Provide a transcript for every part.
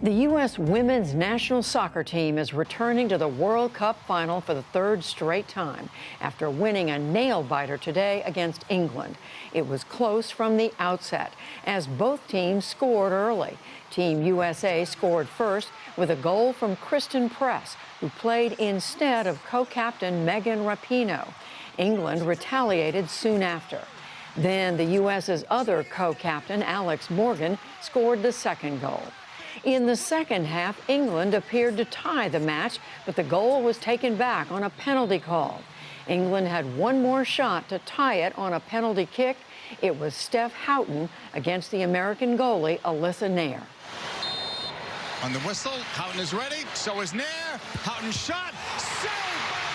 The U.S. women's national soccer team is returning to the World Cup final for the third straight time after winning a nail-biter today against England. It was close from the outset as both teams scored early. Team USA scored first with a goal from Kristen Press, who played instead of co-captain Megan Rapinoe. England retaliated soon after. Then the U.S.'s other co-captain, Alex Morgan, scored the second goal. In the second half, England appeared to tie the match, but the goal was taken back on a penalty call. England had one more shot to tie it on a penalty kick. It was Steph Houghton against the American goalie, Alyssa Nair. On the whistle, Houghton is ready, so is Nair. Houghton shot, saved by Nair!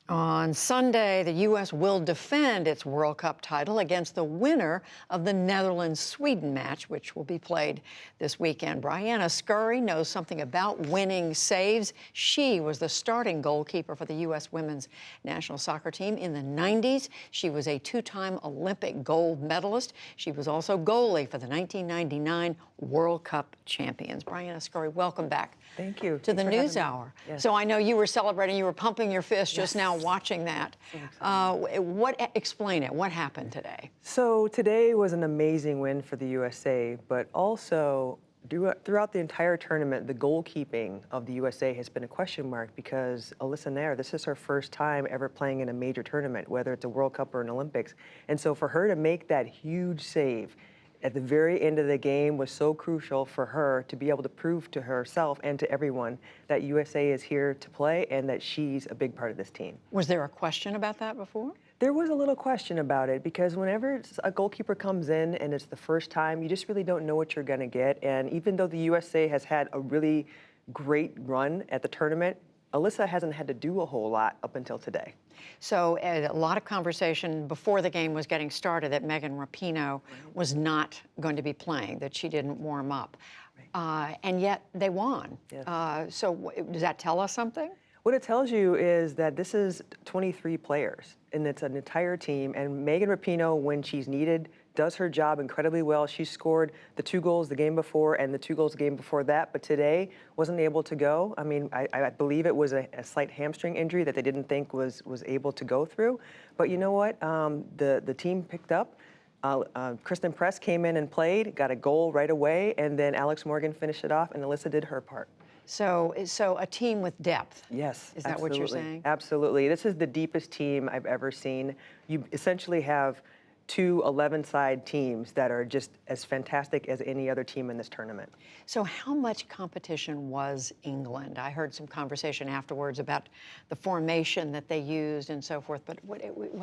On Sunday, the U.S. will defend its World Cup title against the winner of the Netherlands-Sweden match, which will be played this weekend. Brianna Scurry knows something about winning saves. She was the starting goalkeeper for the U.S. women's national soccer team in the 90s. She was a two-time Olympic gold medalist. She was also goalie for the 1999 World Cup champions. Brianna Scurry, welcome back. Thank you. To the News Hour. Yes. So I know you were celebrating, you were pumping your fist just now watching that. Explain it. What happened today? So today was an amazing win for the USA, but also throughout the entire tournament, the goalkeeping of the USA has been a question mark because Alyssa Nair, this is her first time ever playing in a major tournament, whether it's a World Cup or an Olympics. And so for her to make that huge save at the very end of the game was so crucial for her to be able to prove to herself and to everyone that USA is here to play and that she's a big part of this team. Was there a question about that before? There was a little question about it because whenever a goalkeeper comes in and it's the first time, you just really don't know what you're going to get. And even though the USA has had a really great run at the tournament, Alyssa hasn't had to do a whole lot up until today. So a lot of conversation before the game was getting started that Megan Rapinoe was not going to be playing, that she didn't warm up. And yet they won. Yes. So does that tell us something? What it tells you is that this is 23 players, and it's an entire team, and Megan Rapinoe, when she's needed, does her job incredibly well. She scored the 2 goals the game before and the 2 goals the game before that, but today wasn't able to go. I mean, I believe it was a slight hamstring injury that they didn't think was able to go through. But you know what? The team picked up. Kristen Press came in and played, got a goal right away, and then Alex Morgan finished it off, and Alyssa did her part. So a team with depth. Yes, Is that what you're saying? Absolutely. This is the deepest team I've ever seen. You essentially have 2 11-side teams that are just as fantastic as any other team in this tournament. So how much competition was England? I heard some conversation afterwards about the formation that they used and so forth, but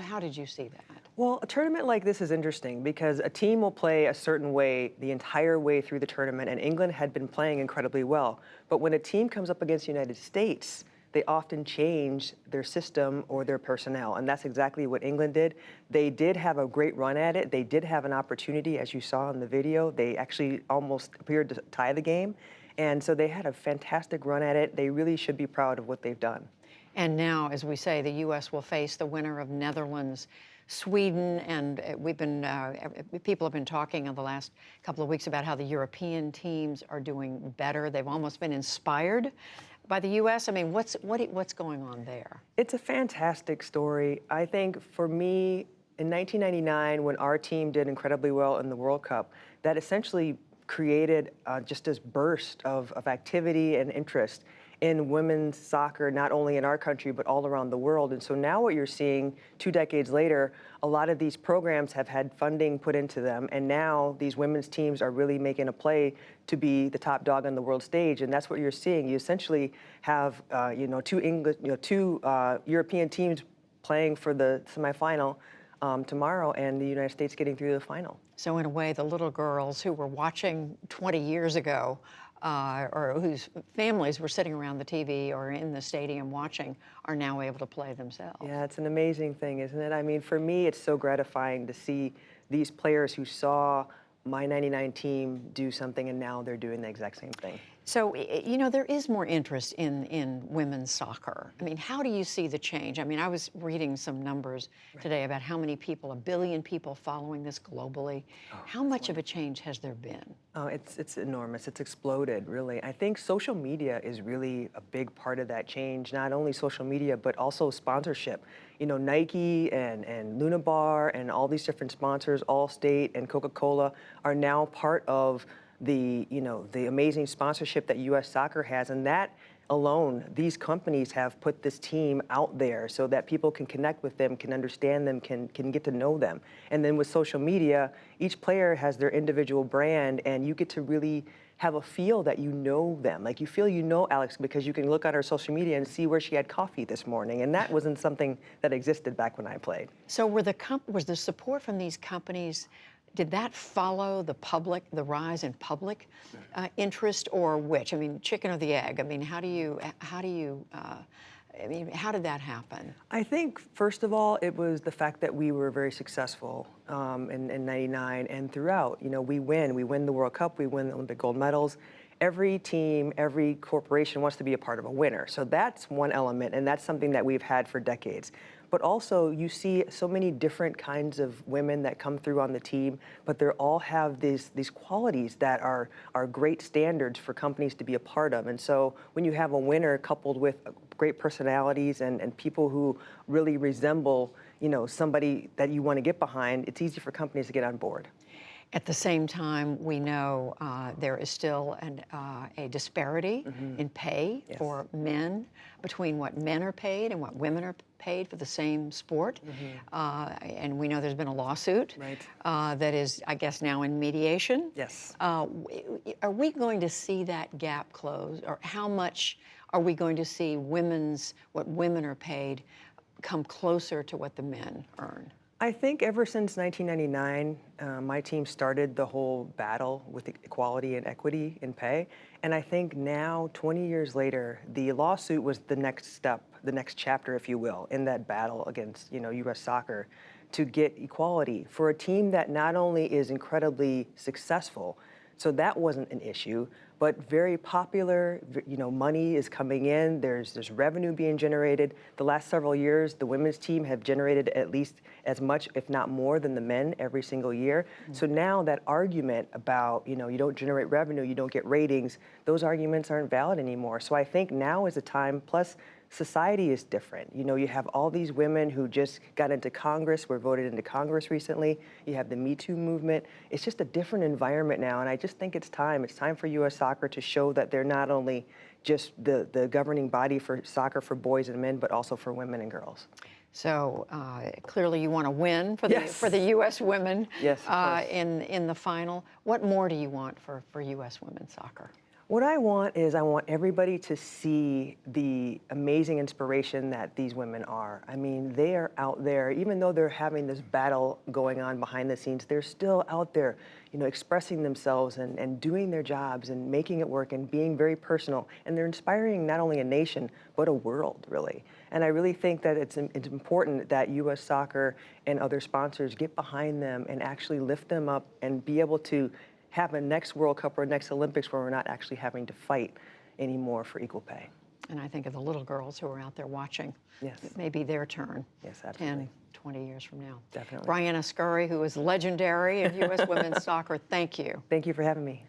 how did you see that? Well, a tournament like this is interesting because a team will play a certain way the entire way through the tournament, and England had been playing incredibly well. But when a team comes up against the United States, they often change their system or their personnel, and that's exactly what England did. They did have a great run at it. They did have an opportunity, as you saw in the video. They actually almost appeared to tie the game, and so they had a fantastic run at it. They really should be proud of what they've done. And now, as we say, the U.S. will face the winner of Netherlands, Sweden, and people have been talking in the last couple of weeks about how the European teams are doing better. They've almost been inspired by the U.S. I mean, what's going on there? It's a fantastic story. I think for me, in 1999, when our team did incredibly well in the World Cup, that essentially created just this burst of activity and interest in women's soccer, not only in our country, but all around the world. And so now what you're seeing 2 decades later, a lot of these programs have had funding put into them. And now these women's teams are really making a play to be the top dog on the world stage. And that's what you're seeing. You essentially have, 2 European teams playing for the semifinal tomorrow, and the United States getting through the final. So in a way, the little girls who were watching 20 years ago or whose families were sitting around the TV or in the stadium watching are now able to play themselves. Yeah, it's an amazing thing, isn't it? I mean, for me, it's so gratifying to see these players who saw my '99 team do something and now they're doing the exact same thing. So, you know, there is more interest in women's soccer. I mean, how do you see the change? I mean, I was reading some numbers today about how many people, 1 billion people following this globally. How much of a change has there been? Oh, it's enormous. It's exploded, really. I think social media is really a big part of that change. Not only social media, but also sponsorship. You know, Nike and Luna Bar and all these different sponsors, Allstate and Coca-Cola, are now part of the amazing sponsorship that U.S. Soccer has, and that alone, these companies have put this team out there so that people can connect with them, can understand them, can get to know them. And then with social media, each player has their individual brand, and you get to really have a feel that you know them. Like you feel you know Alex because you can look on her social media and see where she had coffee this morning, and that wasn't something that existed back when I played. So was the support from these companies, did that follow the rise in public interest, or which? I mean, chicken or the egg? I mean, how did that happen? I think, first of all, it was the fact that we were very successful in '99 and throughout. You know, we win the World Cup, we win the Olympic gold medals. Every team, every corporation wants to be a part of a winner. So that's one element, and that's something that we've had for decades. But also, you see so many different kinds of women that come through on the team, but they all have these qualities that are great standards for companies to be a part of. And so when you have a winner coupled with great personalities and people who really resemble, you know, somebody that you want to get behind, it's easy for companies to get on board. At the same time, we know there is still a disparity in pay for men, between what men are paid and what women are paid for the same sport. And we know there's been a lawsuit that is, I guess, now in mediation. Yes. Are we going to see that gap close, or how much are we going to see what women are paid come closer to what the men earn? I think ever since 1999, my team started the whole battle with equality and equity in pay. And I think now, 20 years later, the lawsuit was the next step, the next chapter, if you will, in that battle against, you know, U.S. Soccer to get equality for a team that not only is incredibly successful, so that wasn't an issue, but very popular. You know, money is coming in. There's revenue being generated. The last several years, the women's team have generated at least as much, if not more, than the men every single year. So now that argument about, you know, you don't generate revenue, you don't get ratings, those arguments aren't valid anymore. So I think now is a time. Plus, society is different. You know, you have all these women who just got into Congress, were voted into Congress recently. You have the Me Too movement. It's just a different environment now, and I just think it's time. It's time for U.S. Soccer to show that they're not only just the governing body for soccer for boys and men, but also for women and girls. So clearly, you want to win for the U.S. women in the final. What more do you want for U.S. women's soccer? What I want is I want everybody to see the amazing inspiration that these women are. I mean, they are out there, even though they're having this battle going on behind the scenes, they're still out there, you know, expressing themselves and doing their jobs and making it work and being very personal. And they're inspiring not only a nation, but a world, really. And I really think that it's important that U.S. Soccer and other sponsors get behind them and actually lift them up and be able to have a next World Cup or next Olympics where we're not actually having to fight anymore for equal pay. And I think of the little girls who are out there watching. Yes. It may be their turn. Yes, absolutely. 10, 20 years from now. Definitely. Brianna Scurry, who is legendary in U.S. women's soccer, thank you. Thank you for having me.